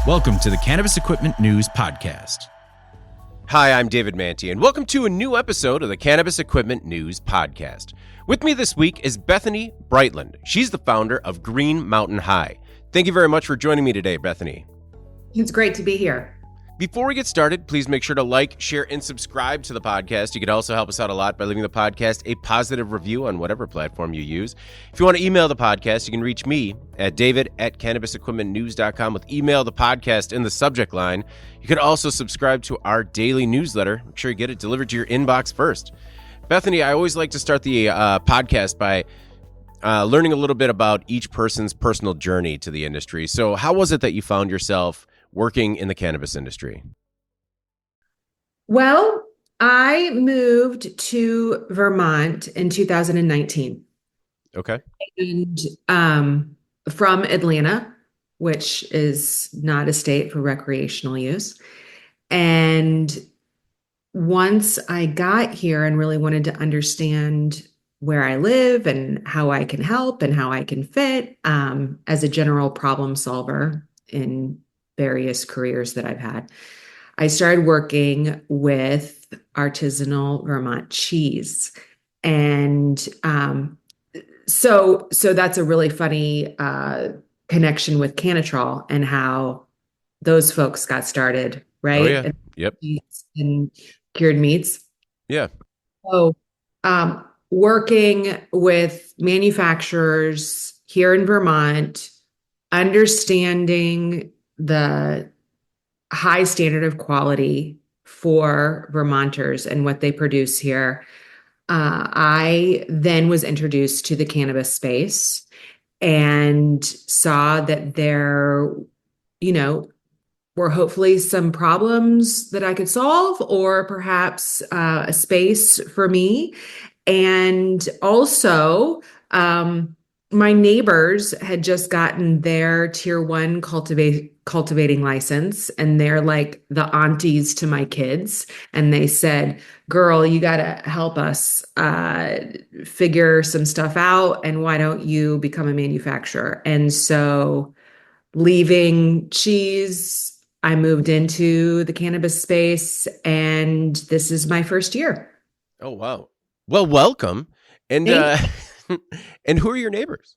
Welcome to the Cannabis Equipment News Podcast. Hi, I'm David Manti, and welcome to a new episode of the Cannabis Equipment News Podcast. With me this week is Bethany Breitland. She's the founder of Green Mountain High. Thank you very much for joining me today, Bethany. It's great to be here. Before we get started, please make sure to like, share, and subscribe to the podcast. You can also help us out a lot by leaving the podcast a positive review on whatever platform you use. If you want to email the podcast, you can reach me at david@cannabisequipmentnews.com with email the podcast in the subject line. You can also subscribe to our daily newsletter. Make sure you get it delivered to your inbox first. Bethany, I always like to start the podcast by learning a little bit about each person's personal journey to the industry. So how was it that you found yourself working in the cannabis industry? Well, I moved to Vermont in 2019. Okay. And from Atlanta, which is not a state for recreational use. And once I got here and really wanted to understand where I live and how I can help and how I can fit as a general problem solver in various careers that I've had, I started working with artisanal Vermont cheese. And so that's a really funny connection with Cannatrol and how those folks got started, right? Oh, yeah. Yep. And cured meats. Yeah. So working with manufacturers here in Vermont, understanding the high standard of quality for Vermonters and what they produce here. I then was introduced to the cannabis space and saw that there, were hopefully some problems that I could solve, or perhaps a space for me. And also, my neighbors had just gotten their tier 1 cultivating license, and they're like the aunties to my kids. And they said, girl, you got to help us figure some stuff out. And why don't you become a manufacturer? And so leaving cheese, I moved into the cannabis space, and this is my first year. Oh, wow. Well, welcome. And and who are your neighbors?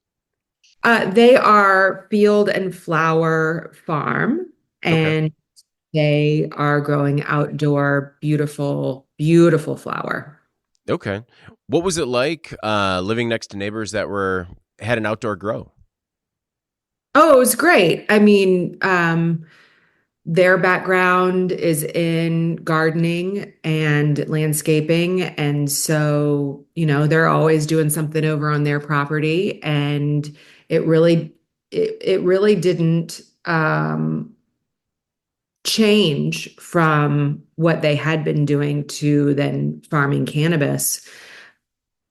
They are Field and Flower Farm, and they are growing outdoor, beautiful, beautiful flower. Okay. What was it like living next to neighbors that had an outdoor grow? Oh, it was great. I mean, their background is in gardening and landscaping. And so, they're always doing something over on their property. And it really didn't change from what they had been doing to then farming cannabis.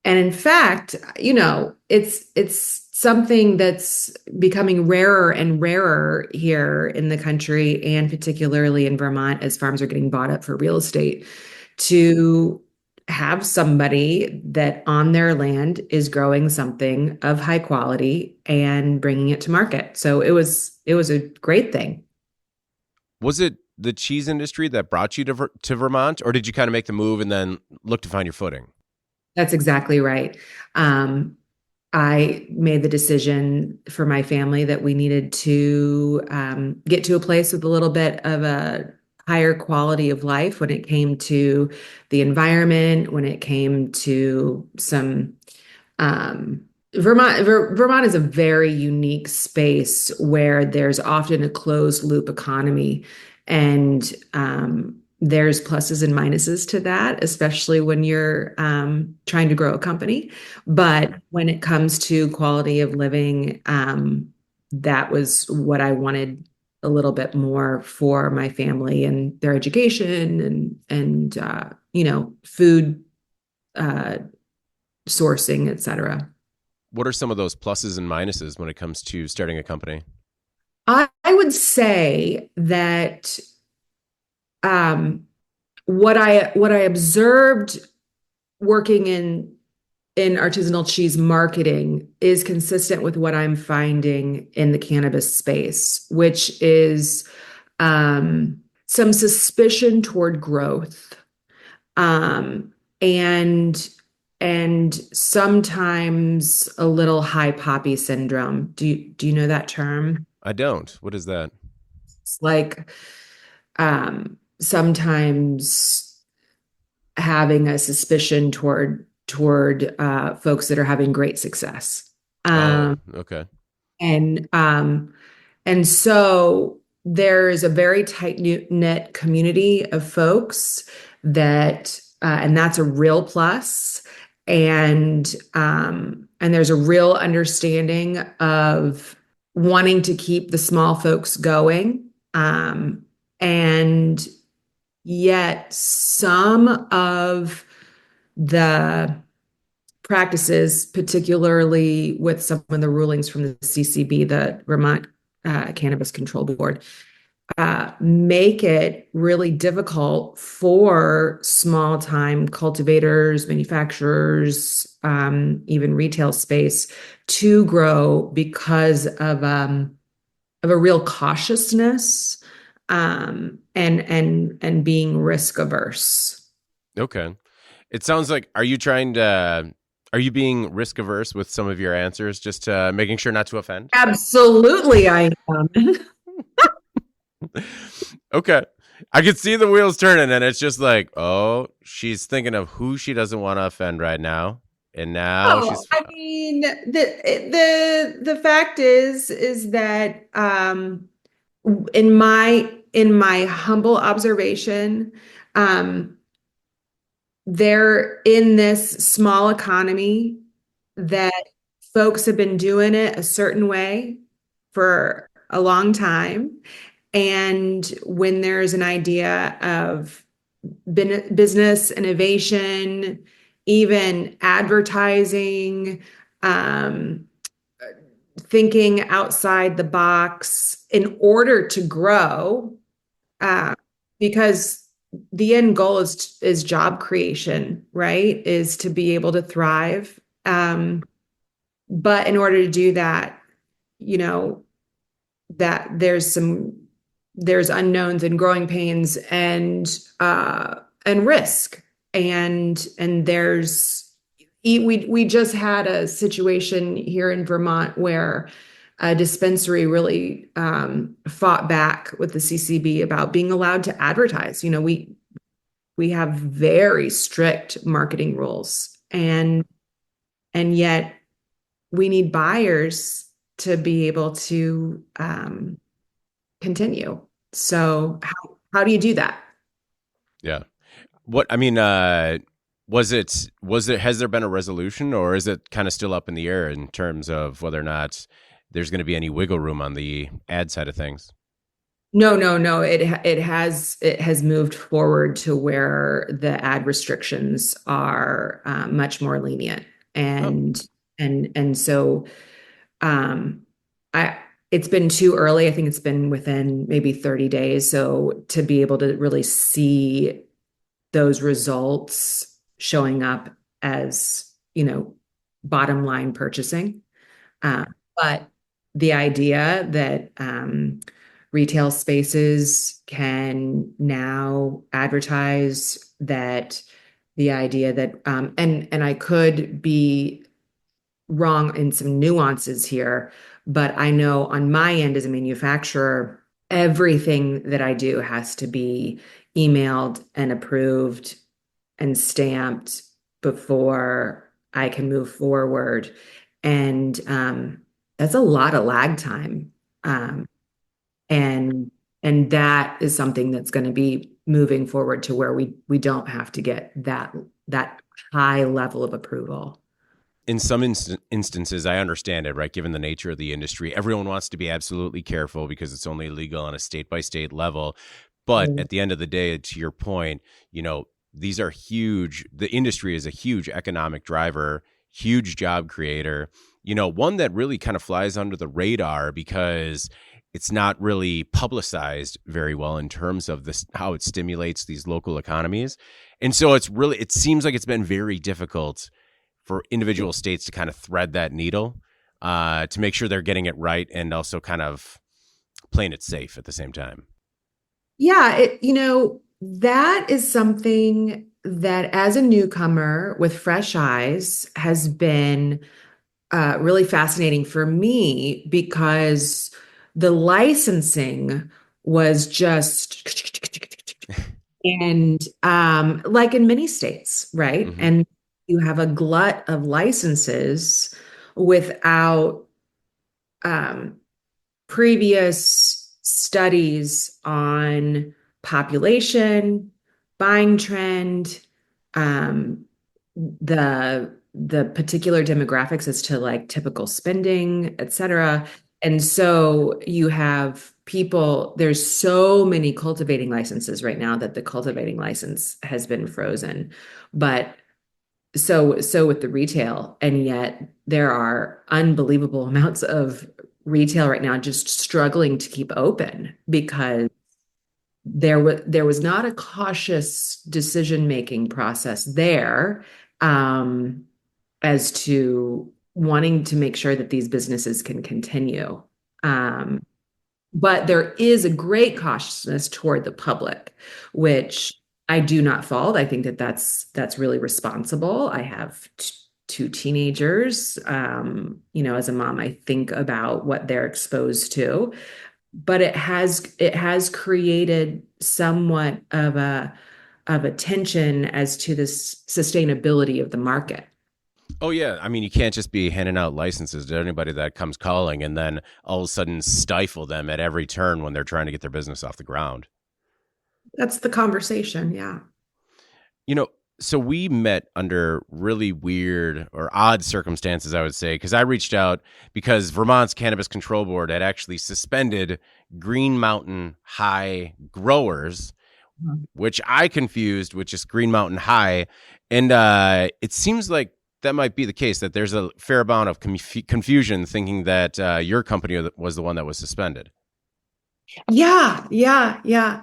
And in fact, it's something that's becoming rarer and rarer here in the country, and particularly in Vermont, as farms are getting bought up for real estate, to have somebody that on their land is growing something of high quality and bringing it to market. So it was a great thing. Was it the cheese industry that brought you to Vermont, or did you kind of make the move and then look to find your footing? That's exactly right. I made the decision for my family that we needed to get to a place with a little bit of a higher quality of life when it came to the environment, when it came to some Vermont is a very unique space where there's often a closed loop economy, and there's pluses and minuses to that, especially when you're trying to grow a company. But when it comes to quality of living, that was what I wanted a little bit more for my family and their education and food sourcing, et cetera. What are some of those pluses and minuses when it comes to starting a company? I would say that what I observed working in in artisanal cheese marketing is consistent with what I'm finding in the cannabis space, which is some suspicion toward growth, um, and sometimes a little high poppy syndrome. Do you know that term? I don't. What is that? It's like sometimes having a suspicion toward folks that are having great success. Oh, Um, okay. and so there's a very tight knit community of folks that, and that's a real plus. And there's a real understanding of wanting to keep the small folks going. And yet some of the practices, particularly with some of the rulings from the CCB, the Vermont Cannabis Control Board, make it really difficult for small time cultivators, manufacturers, even retail space to grow because of a real cautiousness, and being risk averse. Okay. It sounds like, are you being risk averse with some of your answers, just making sure not to offend? Absolutely, I am. Okay. I could see the wheels turning, and it's just like, oh, she's thinking of who she doesn't want to offend right now. And now Oh, she's, I mean, the fact is that in my humble observation, um, they're in this small economy that folks have been doing it a certain way for a long time. And when there's an idea of business innovation, even advertising, um, thinking outside the box in order to grow, uh, because the end goal is job creation, right? Is to be able to thrive. But in order to do that, you know, that there's unknowns and growing pains and risk. And we just had a situation here in Vermont where a dispensary really fought back with the CCB about being allowed to advertise. We have very strict marketing rules, and yet we need buyers to be able to continue. So how do you do that? yeah. What, I mean, has there been a resolution, or is it kind of still up in the air in terms of whether or not there's going to be any wiggle room on the ad side of things? No, no, no. It has moved forward to where the ad restrictions are much more lenient, Oh, and so um, I it's been too early. I think it's been within maybe 30 days. So to be able to really see those results showing up as, bottom line purchasing. Uh, but the idea that retail spaces can now advertise, that the idea that and I could be wrong in some nuances here, but I know on my end as a manufacturer, everything that I do has to be emailed and approved and stamped before I can move forward. And that's a lot of lag time. Um, and that is something that's going to be moving forward to where we don't have to get that high level of approval. in some instances, I understand it, right? Given the nature of the industry, everyone wants to be absolutely careful because it's only legal on a state by state level. But Mm. at the end of the day, to your point, these are huge. The industry is a huge economic driver, huge job creator, one that really kind of flies under the radar because it's not really publicized very well in terms of this, how it stimulates these local economies. And so it seems like it's been very difficult for individual states to kind of thread that needle to make sure they're getting it right and also kind of playing it safe at the same time. Yeah, that is something that as a newcomer with fresh eyes has been really fascinating for me because the licensing was just and like in many states, right? Mm-hmm. And you have a glut of licenses without um, previous studies on population, buying trend, um, the particular demographics as to like typical spending, et cetera. And so you have people, there's so many cultivating licenses right now that the cultivating license has been frozen. But so with the retail, and yet there are unbelievable amounts of retail right now just struggling to keep open because there was not a cautious decision-making process there as to wanting to make sure that these businesses can continue. Um, but there is a great cautiousness toward the public, which I do not fault. I think that that's really responsible. I have two teenagers. As a mom, I think about what they're exposed to, but it has created somewhat of a tension as to this sustainability of the market. Oh yeah, I mean you can't just be handing out licenses to anybody that comes calling and then all of a sudden stifle them at every turn when they're trying to get their business off the ground. That's the conversation. Yeah. You know, so we met under really weird or odd circumstances, I would say, because I reached out because Vermont's Cannabis Control Board had actually suspended Green Mountain High growers, which I confused with just Green Mountain High. And it seems like that might be the case, that there's a fair amount of confusion thinking that your company was the one that was suspended. Yeah, yeah, yeah.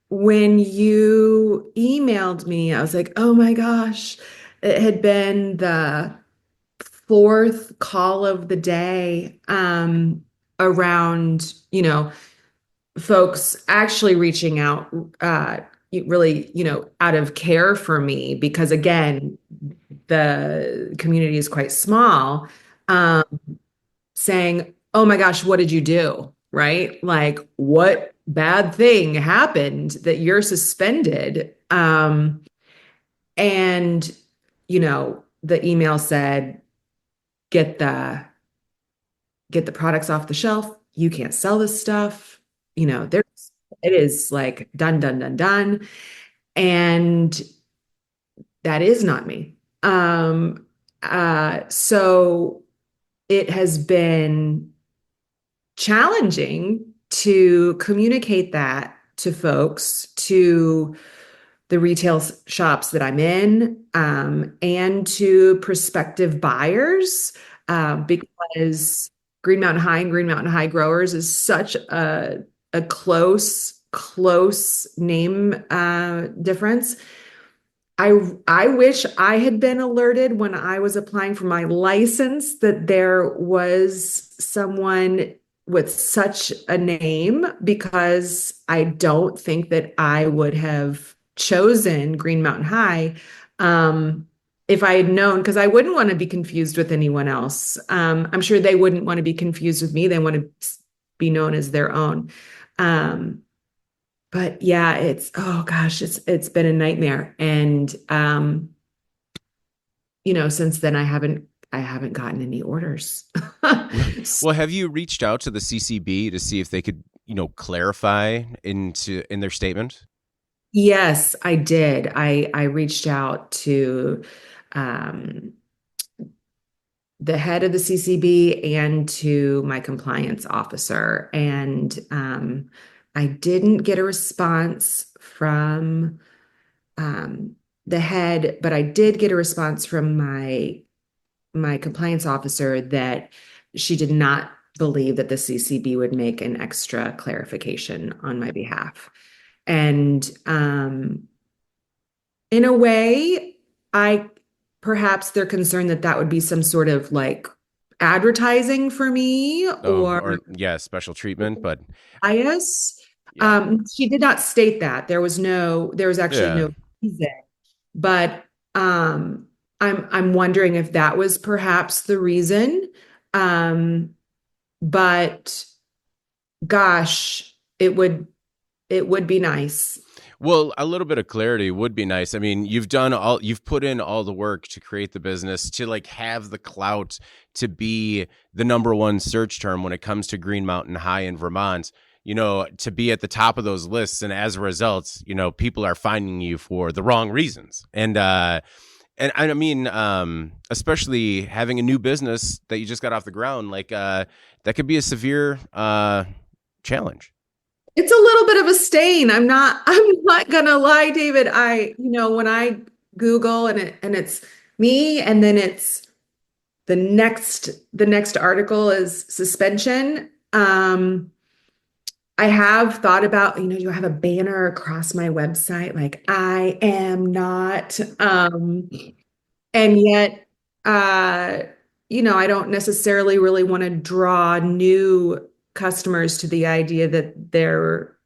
When you emailed me, I was like, oh my gosh, it had been the fourth call of the day, around, folks actually reaching out, really, out of care for me, because again, the community is quite small. Um, saying, "Oh my gosh, what did you do?" Right? Like, what bad thing happened that you're suspended? And the email said, "Get the products off the shelf. You can't sell this stuff." There's it is like done, done, done, done. And that is not me. So it has been challenging to communicate that to folks, to the retail shops that I'm in, and to prospective buyers, because Green Mountain High and Green Mountain High Growers is such a close name difference. I wish I had been alerted when I was applying for my license that there was someone with such a name, because I don't think that I would have chosen Green Mountain High, if I had known, because I wouldn't want to be confused with anyone else. I'm sure they wouldn't want to be confused with me. They want to be known as their own. But yeah, oh gosh, it's been a nightmare. And since then I haven't gotten any orders. Well, have you reached out to the CCB to see if they could, clarify in their statement? Yes, I did. I reached out to um the head of the CCB and to my compliance officer. And I didn't get a response from the head, but I did get a response from my compliance officer that she did not believe that the CCB would make an extra clarification on my behalf. And in a way, I perhaps they're concerned that that would be some sort of like advertising for me Oh, or or yeah, special treatment, but bias. yeah. She did not state that. There was actually Yeah. no reason. But I'm wondering if that was perhaps the reason. Um, but gosh, it would be nice. Well, a little bit of clarity would be nice. I mean, you've put in all the work to create the business, to like have the clout to be the number one search term when it comes to Green Mountain High in Vermont, to be at the top of those lists. And as a result, people are finding you for the wrong reasons. And I mean, especially having a new business that you just got off the ground, like, that could be a severe, challenge. It's a little bit of a stain. I'm not gonna lie, David. When I Google and it's me and then it's the next article is suspension. I have thought about, you have a banner across my website like I am not and yet uh I don't necessarily really want to draw new customers to the idea that there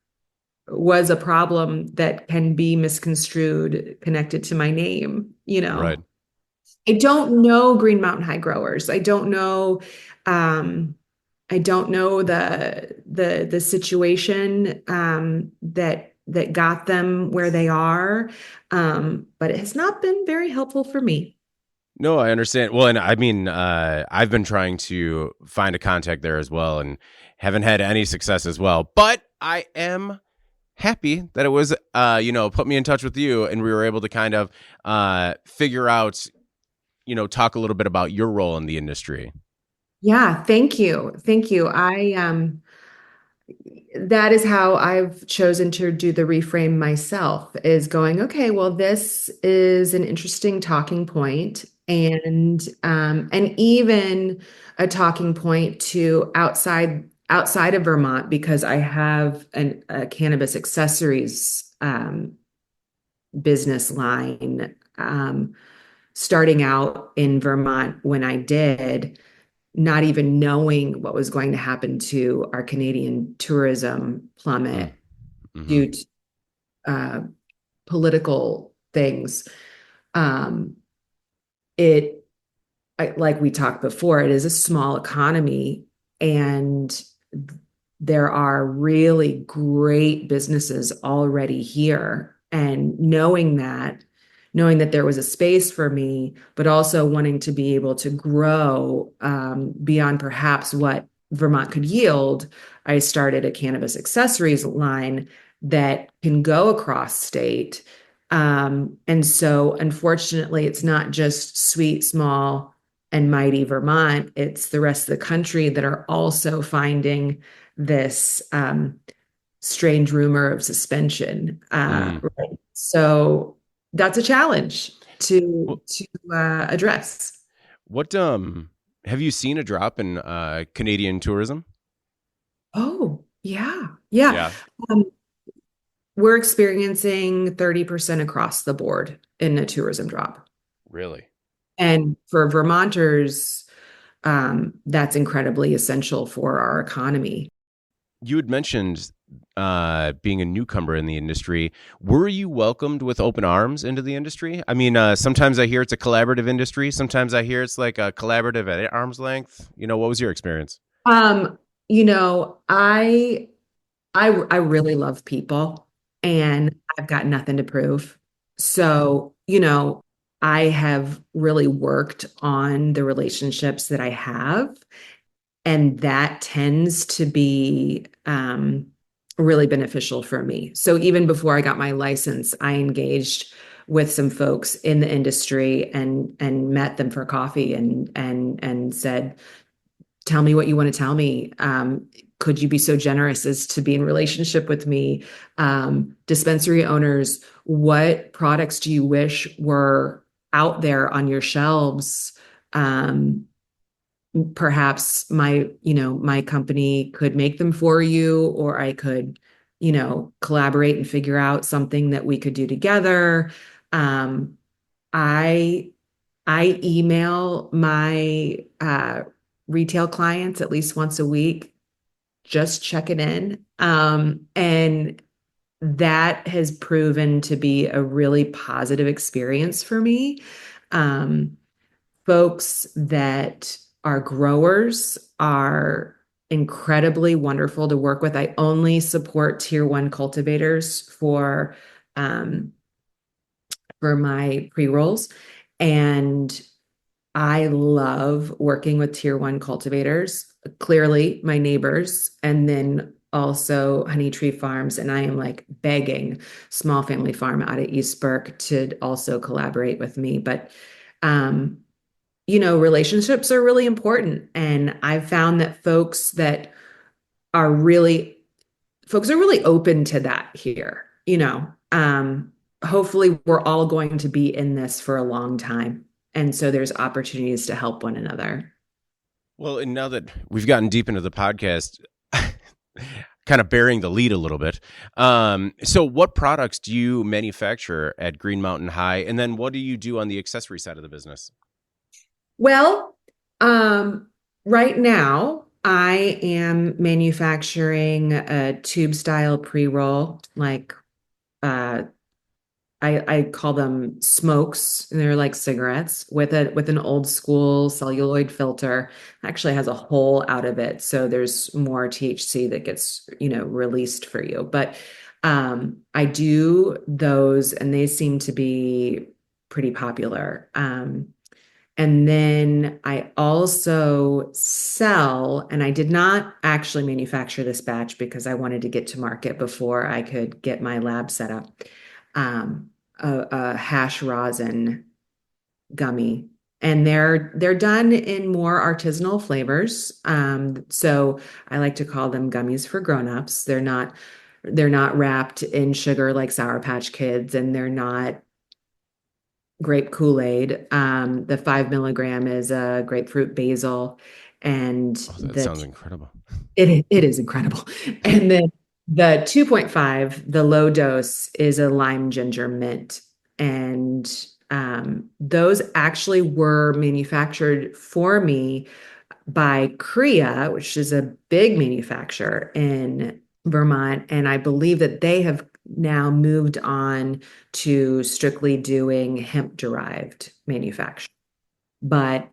was a problem that can be misconstrued connected to my name, Right. I don't know Green Mountain High growers. Um, I don't know the situation that got them where they are. But it has not been very helpful for me. No, I understand. Well, and I mean, I've been trying to find a contact there as well and haven't had any success as well. But I am happy that it was, put me in touch with you and we were able to kind of figure out, talk a little bit about your role in the industry. Yeah, thank you. Thank you. I that is how I've chosen to do the reframe myself is going, okay, well, this is an interesting talking point and even a talking point to outside of Vermont because I have a cannabis accessories business line starting out in Vermont when I did not even knowing what was going to happen to our Canadian tourism Mm, plummet hmm. due to uh, political things. Um, it, like we talked before, it is a small economy, and there are really great businesses already here. And knowing that there was a space for me, but also wanting to be able to grow beyond perhaps what Vermont could yield, I started a cannabis accessories line that can go across state. And so, unfortunately, it's not just sweet, small, and mighty Vermont, it's the rest of the country that are also finding this strange rumor of suspension. Mm. Right. So that's a challenge Well, to address. what have you seen a drop in Canadian tourism? Oh, yeah. Yeah. Yeah, Um, we're experiencing 30% across the board in a tourism drop. really. And for Vermonters, that's incredibly essential for our economy. You had mentioned being a newcomer in the industry. Were you welcomed with open arms into the industry? I mean, sometimes I hear it's a collaborative industry. Sometimes I hear it's like a collaborative at arm's length. What was your experience? Um, you know, I really love people and I've got nothing to prove. So, I have really worked on the relationships that I have, and that tends to be really beneficial for me. So even before I got my license, I engaged with some folks in the industry and met them for coffee and said, tell me what you want to tell me. Could you be so generous as to be in relationship with me? Dispensary owners, what products do you wish were out there on your shelves? Perhaps my company could make them for you, or I could, collaborate and figure out something that we could do together. Um, I I email my retail clients at least once a week, just checking in. And that has proven to be a really positive experience for me. Um, Folks that are growers are incredibly wonderful to work with. I only support tier one cultivators um, for my pre-rolls. And I love working with tier one cultivators, clearly my neighbors, and then also Honey Tree Farms. And I am like begging Small Family Farm out of East Burke to also collaborate with me. But, um, relationships are really important. And I've found that are really folks are really open to that here. Hopefully we're all going to be in this for a long time. And so there's opportunities to help one another. Well, and now that we've gotten deep into the podcast, kind of bearing the lead a little bit. So what products do you manufacture at Green Mountain High? And then what do you do on the accessory side of the business? Well, right now I am manufacturing a tube style pre-roll, like uh, I call them smokes, and they're like cigarettes with an old school celluloid filter. Actually has a hole out of it, so there's more THC that gets, released for you. But I do those, and they seem to be pretty popular. And then I also sell, and I did not actually manufacture this batch because I wanted to get to market before I could get my lab set up. Um, a hash rosin gummy, and they're done in more artisanal flavors. So I like to call them gummies for grown-ups. They're not wrapped in sugar like Sour Patch Kids, and they're not grape Kool-Aid. The 5 milligram is a grapefruit basil, and Oh, that sounds incredible. it is incredible. And then the 2.5, the low dose, is a lime ginger mint. And those actually were manufactured for me by Korea, which is a big manufacturer in Vermont. And I believe that they have now moved on to strictly doing hemp derived manufacture. But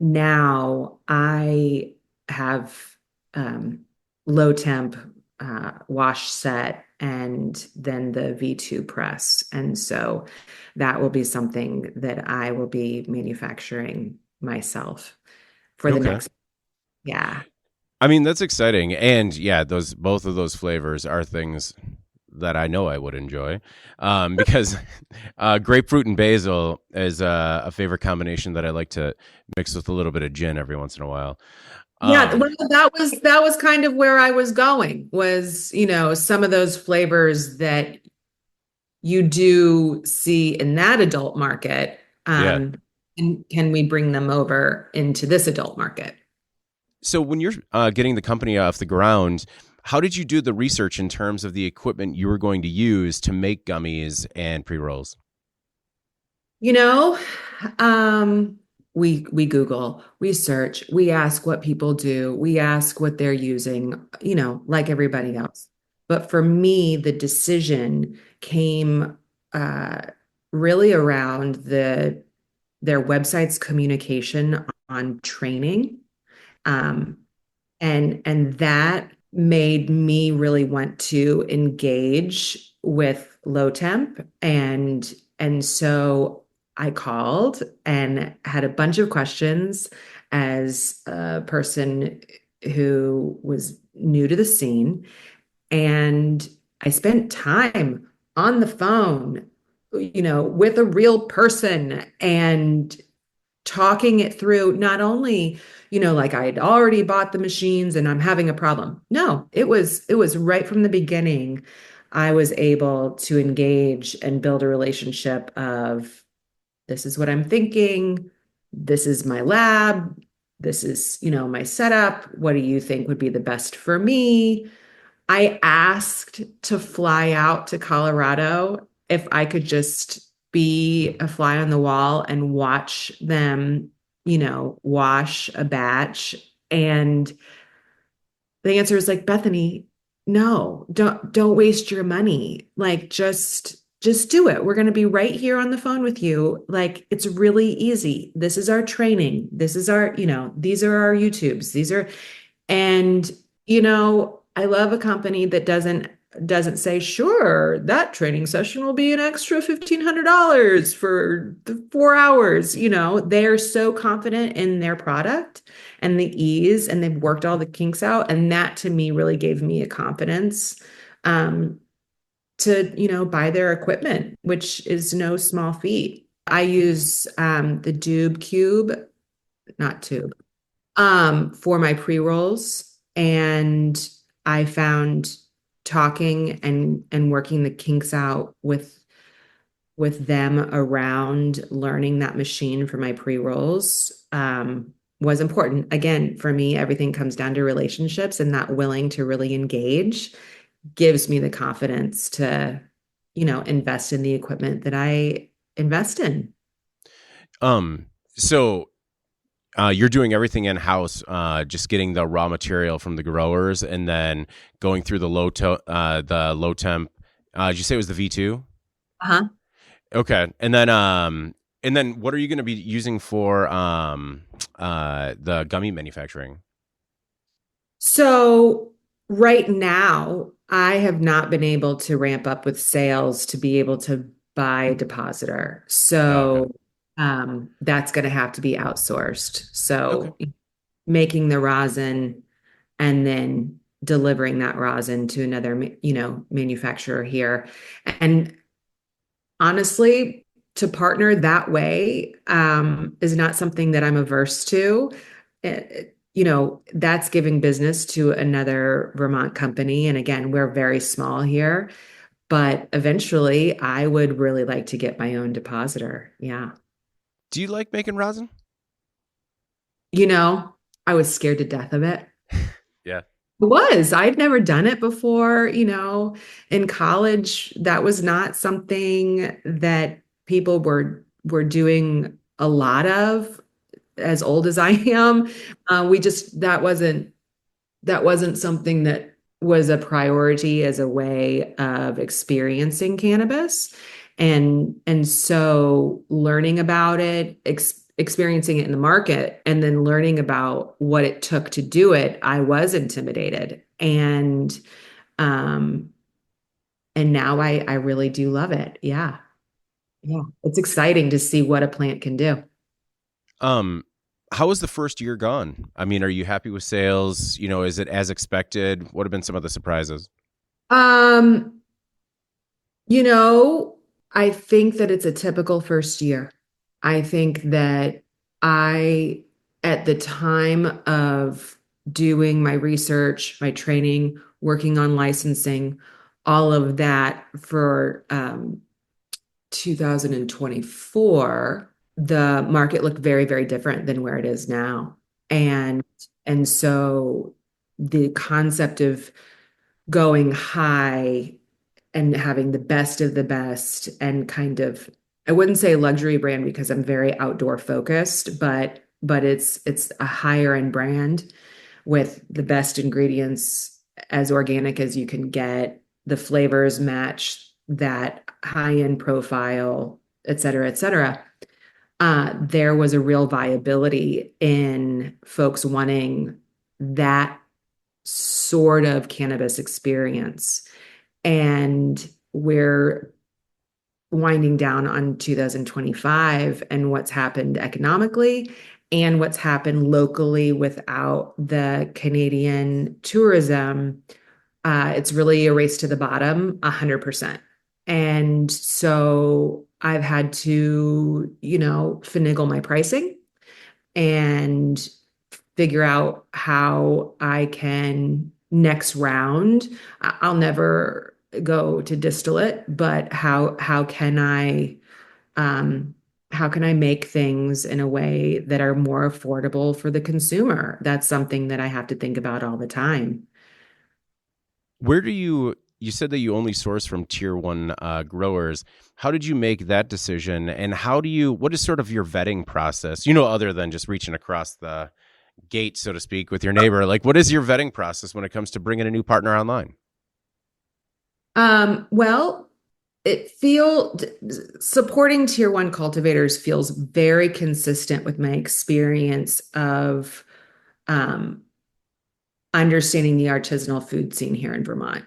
now I have low temp wash set and then the V2 press. And so that will be something that I will be manufacturing myself for the Okay. next. Yeah. I mean, that's exciting. And yeah, both of those flavors are things that I know I would enjoy, because grapefruit and basil is a favorite combination that I like to mix with a little bit of gin every once in a while. Yeah, Um, well, that was kind of where I was going, was, some of those flavors that you do see in that adult market. yeah. And can we bring them over into this adult market? So when you're getting the company off the ground, how did you do the research in terms of the equipment you were going to use to make gummies and pre-rolls? You know, um, we Google, we search, we ask what people do, we ask what they're using, like everybody else. But for me, the decision came uh, really around their website's communication on training. Um, and that made me really want to engage with low temp. And so I called and had a bunch of questions as a person who was new to the scene. And I spent time on the phone, with a real person and talking it through. Not only, like I had already bought the machines and I'm having a problem. No, it was right from the beginning. I was able to engage and build a relationship of, this is what I'm thinking. This is my lab. This is, my setup. What do you think would be the best for me? I asked to fly out to Colorado if I could just be a fly on the wall and watch them, wash a batch. And the answer is like, Bethany, no, don't waste your money. Like just do it. We're going to be right here on the phone with you. Like it's really easy. This is our training. This is our, these are our YouTubes. These are and I love a company that doesn't say, sure, that training session will be an extra $1,500 for the 4 hours. They're so confident in their product and the ease, and they've worked all the kinks out. And that to me really gave me a confidence um, to, buy their equipment, which is no small feat. I use the Doob Cube, not tube, for my pre-rolls. And I found talking and working the kinks out with them around learning that machine for my pre-rolls was important. Again, for me, everything comes down to relationships, and that willing to really engage gives me the confidence to, invest in the equipment that I invest in. So you're doing everything in house, just getting the raw material from the growers, and then going through the low temp. Did you say it was the V2? Uh-huh. Okay, and then what are you going to be using for the gummy manufacturing? So right now, I have not been able to ramp up with sales to be able to buy a depositor. Oh, okay. So that's going to have to be outsourced. Okay. So making the rosin and then delivering that rosin to another, manufacturer here. And honestly, to partner that way is not something that I'm averse to. That's giving business to another Vermont company. And again, we're very small here, but eventually I would really like to get my own depositor. Yeah. Do you like making rosin? You know, I was scared to death of it. Yeah. I'd never done it before, in college. That was not something that people were doing a lot of as old as I am. We just that wasn't something that was a priority as a way of experiencing cannabis. And so learning about it, experiencing it in the market, and then learning about what it took to do it, I was intimidated. Um and now I really do love it. Yeah. Yeah. It's exciting to see what a plant can do. Um, how was the first year gone? I mean, are you happy with sales? Is it as expected? What have been some of the surprises? Um, You know, I think that it's a typical first year. I think that I, at the time of doing my research, my training, working on licensing, all of that for 2024, the market looked very, very different than where it is now. And and so the concept of going high and having the best of the best and kind of, I wouldn't say luxury brand because I'm very outdoor focused, but it's a higher end brand with the best ingredients, as organic as you can get. The flavors match that high end profile, et cetera, et cetera. There was a real viability in folks wanting that sort of cannabis experience. And we're winding down on 2025 and what's happened economically and what's happened locally without the Canadian tourism. It's really a race to the bottom, 100%. And so I've had to, finagle my pricing and figure out how I can next round. I'll never go to distillate, but um how can I make things in a way that are more affordable for the consumer? That's something that I have to think about all the time. Where do you you said that you only source from tier one growers. How did you make that decision? And what is sort of your vetting process? Other than just reaching across the gate, so to speak, with your neighbor, like what is your vetting process when it comes to bringing a new partner online? Well, supporting tier one cultivators feels very consistent with my experience of um, understanding the artisanal food scene here in Vermont.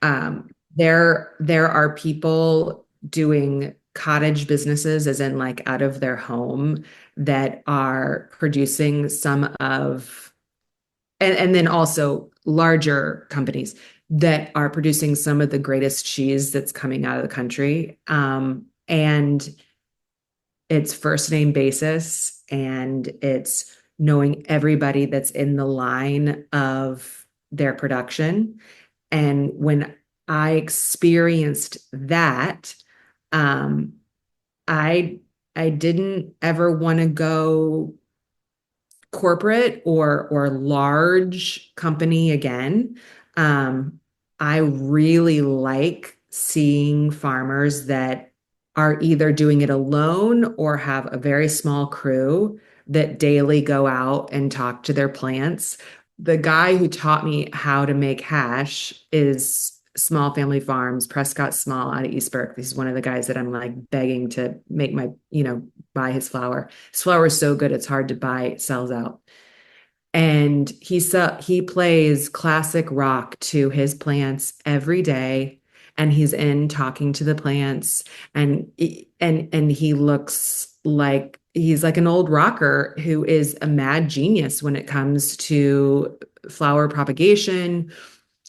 There are people doing cottage businesses, as in like out of their home, that are producing some of, and then also larger companies that are producing some of the greatest cheese that's coming out of the country. And it's first name basis, and it's knowing everybody that's in the line of their production. And when I experienced that, um, I I didn't ever want to go corporate or large company again. Um, I really like seeing farmers that are either doing it alone or have a very small crew that daily go out and talk to their plants. The guy who taught me how to make hash is Small Family Farms, Prescott Small out of East Berkeley. He's one of the guys that I'm like begging to make buy his flower. His flower is so good, it's hard to buy, it sells out. And he plays classic rock to his plants every day, and he's in talking to the plants, and he looks like he's like an old rocker who is a mad genius when it comes to flower propagation,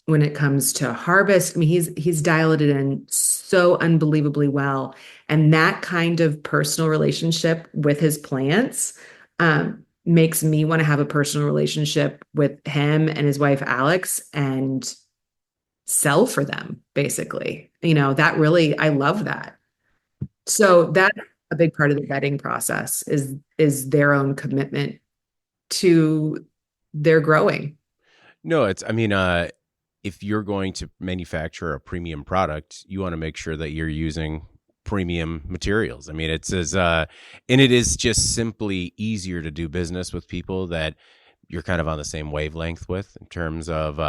when it comes to harvest. I mean, he's dialed it in so unbelievably well. And that kind of personal relationship with his plants makes me want to have a personal relationship with him and his wife, Alex, and sell for them, basically. That really, I love that. So that's a big part of the vetting process is their own commitment to their growing. No, if you're going to manufacture a premium product, you want to make sure that you're using premium materials. I mean, and it is just simply easier to do business with people that you're kind of on the same wavelength with in terms of,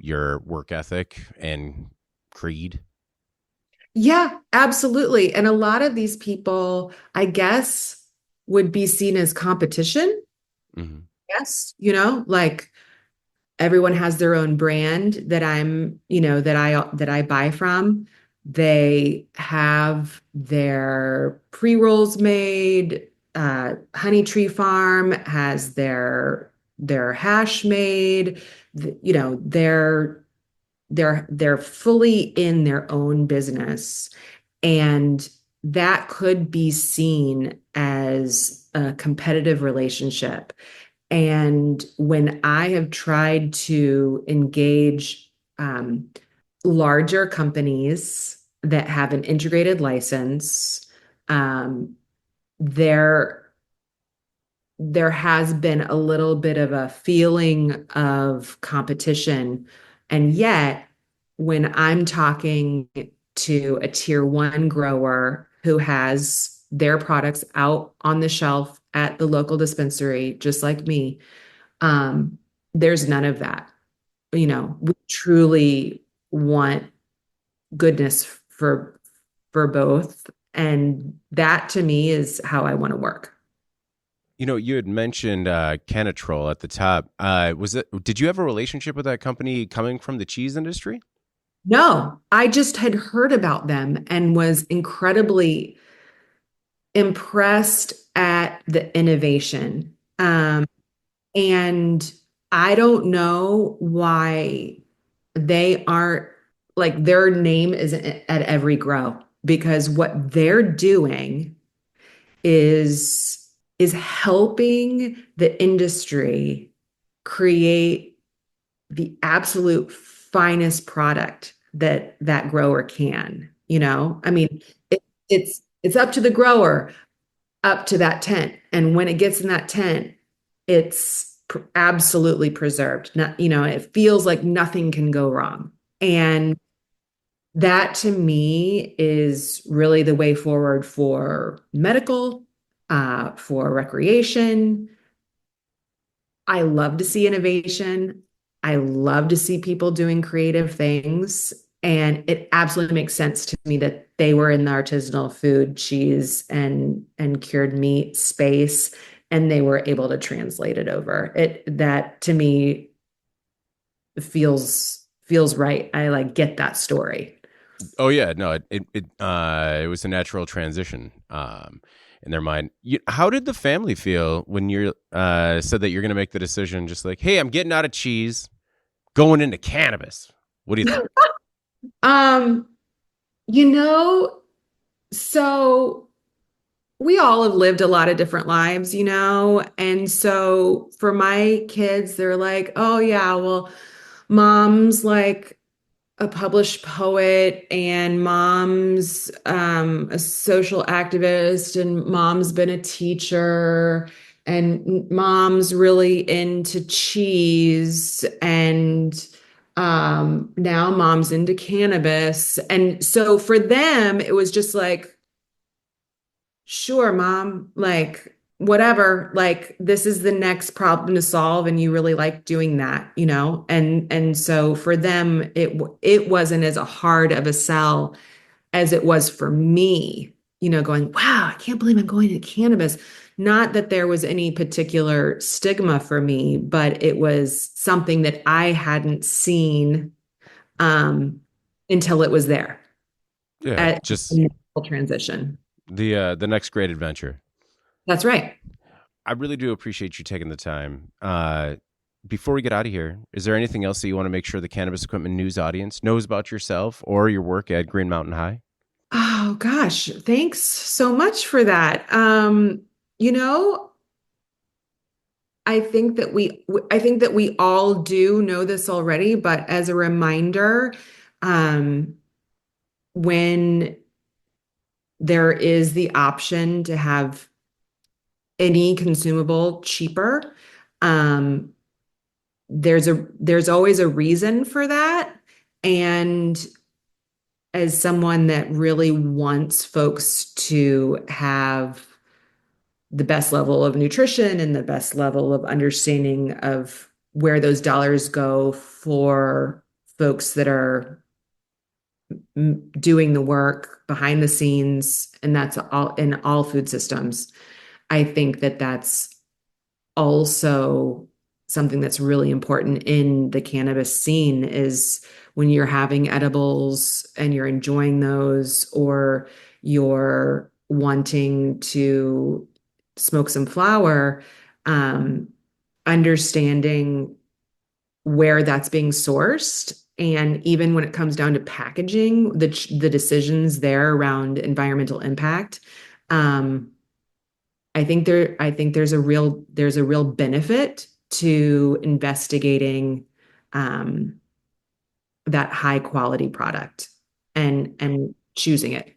your work ethic and creed. Yeah, absolutely. And a lot of these people, I guess, would be seen as competition. Mm-hmm. Yes, like everyone has their own brand that that I buy from. They have their pre-rolls made. Honey Tree Farm has their hash made. They're fully in their own business, and that could be seen as a competitive relationship. And when I have tried to engage larger companies that have an integrated license, um, there there has been a little bit of a feeling of competition. And yet, when I'm talking to a tier one grower who has their products out on the shelf at the local dispensary, just like me, um, there's none of that. We truly want goodness for both. And that to me is how I want to work. You had mentioned Canatrol at the top. Did you have a relationship with that company coming from the cheese industry? No, I just had heard about them and was incredibly impressed at the innovation. And I don't know why they aren't like their name isn't at every grow, because what they're doing is is helping the industry create the absolute finest product that that grower can. I mean, it's up to the grower, up to that tent, and when it gets in that tent, it's absolutely preserved. Not, it feels like nothing can go wrong. And that to me is really the way forward for medical, for recreation. I love to see innovation. I love to see people doing creative things. And it absolutely makes sense to me that they were in the artisanal food, cheese, and cured meat space, and they were able to translate it over. It that to me feels right. I like get that story. Oh yeah, no, it was a natural transition in their mind. How did the family feel when you said that you're going to make the decision? Just like, hey, I'm getting out of cheese, going into cannabis. What do you think? Um, you know, so we all have lived a lot of different lives, and so for my kids, they're like, oh yeah, well, mom's like a published poet and mom's a social activist and mom's been a teacher and mom's really into cheese and now mom's into cannabis. And so for them, it was just like, sure, mom, like whatever, like this is the next problem to solve and you really like doing that, And so for them it wasn't as hard of a sell as it was for me, going, wow, I can't believe I'm going to cannabis. Not that there was any particular stigma for me, but it was something that I hadn't seen um until it was there Yeah, at just transition. the next great adventure. That's right. I really do appreciate you taking the time. Before we get out of here, is there anything else that you want to make sure the Cannabis Equipment News audience knows about yourself or your work at Green Mountain High? Oh gosh, thanks so much for that. You know, I think that we all do know this already, but as a reminder, um, when there is the option to have any consumable cheaper, um, there's always a reason for that. And as someone that really wants folks to have the best level of nutrition and the best level of understanding of where those dollars go for folks that are doing the work behind the scenes, and that's all in all food systems. I think that that's also something that's really important in the cannabis scene is when you're having edibles and you're enjoying those, or you're wanting to smoke some flower, um, understanding where that's being sourced. And even when it comes down to packaging, the decisions there around environmental impact, um, I think there's a real benefit to investigating um, that high quality product and choosing it.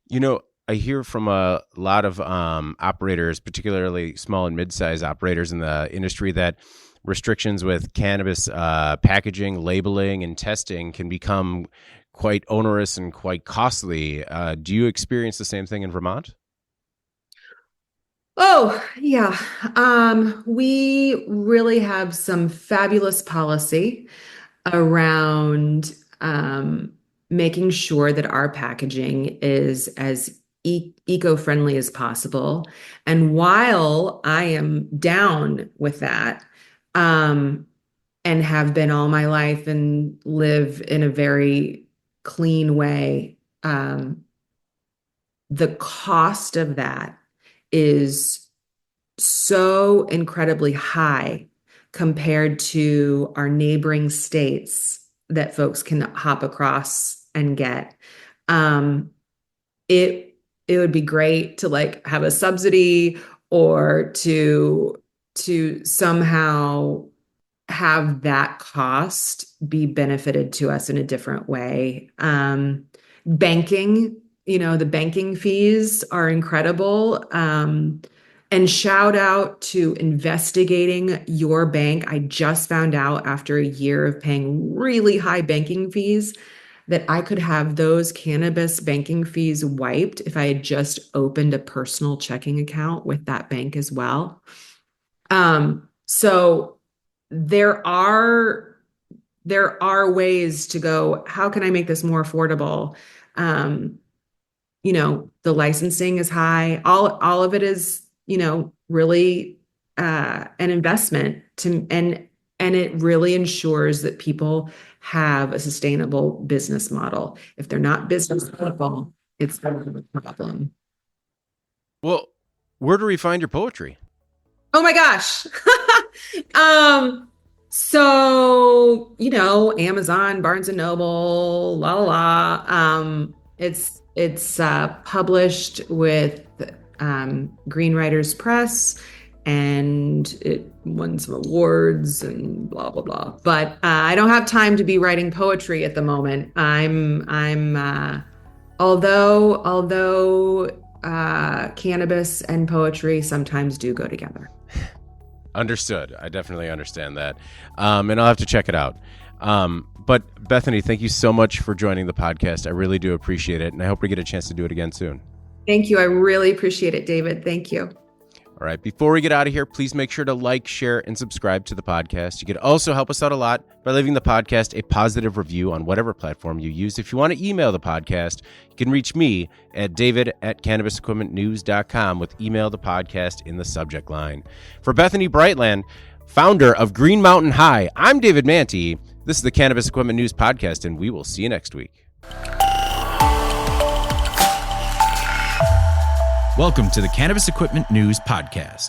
You know, I hear from a lot of operators, particularly small and mid-sized operators in the industry, that restrictions with cannabis packaging, labeling, and testing can become quite onerous and quite costly. Do you experience the same thing in Vermont? Oh, yeah. We really have some fabulous policy around making sure that our packaging is as eco-friendly as possible. And while I am down with that, um, and have been all my life and live in a very clean way, the cost of that is so incredibly high compared to our neighboring states that folks can hop across and get. Um, it it would be great to like have a subsidy or to somehow have that cost be benefited to us in a different way. Banking, the banking fees are incredible. And shout out to investigating your bank. I just found out after a year of paying really high banking fees that I could have those cannabis banking fees wiped if I had just opened a personal checking account with that bank as well. So there are ways to go, how can I make this more affordable? The licensing is high. All of it is, really an investment and it really ensures that people have a sustainable business model. If they're not business people, it's a problem. Well, where do we find your poetry? Oh my gosh. So, Amazon, Barnes and Noble, la la la. It's published with Green Writers Press, and it won some awards and blah blah blah. But I don't have time to be writing poetry at the moment. Although cannabis and poetry sometimes do go together. Understood. I definitely understand that. And I'll have to check it out. But Bethany, thank you so much for joining the podcast. I really do appreciate it. And I hope we get a chance to do it again soon. Thank you. I really appreciate it, David. Thank you. All right. Before we get out of here, please make sure to like, share, and subscribe to the podcast. You could also help us out a lot by leaving the podcast a positive review on whatever platform you use. If you want to email the podcast, you can reach me at david@cannabisequipmentnews.com with email the podcast in the subject line. For Bethany Breitland, founder of Green Mountain High, I'm David Manti. This is the Cannabis Equipment News Podcast, and we will see you next week. Welcome to the Cannabis Equipment News Podcast.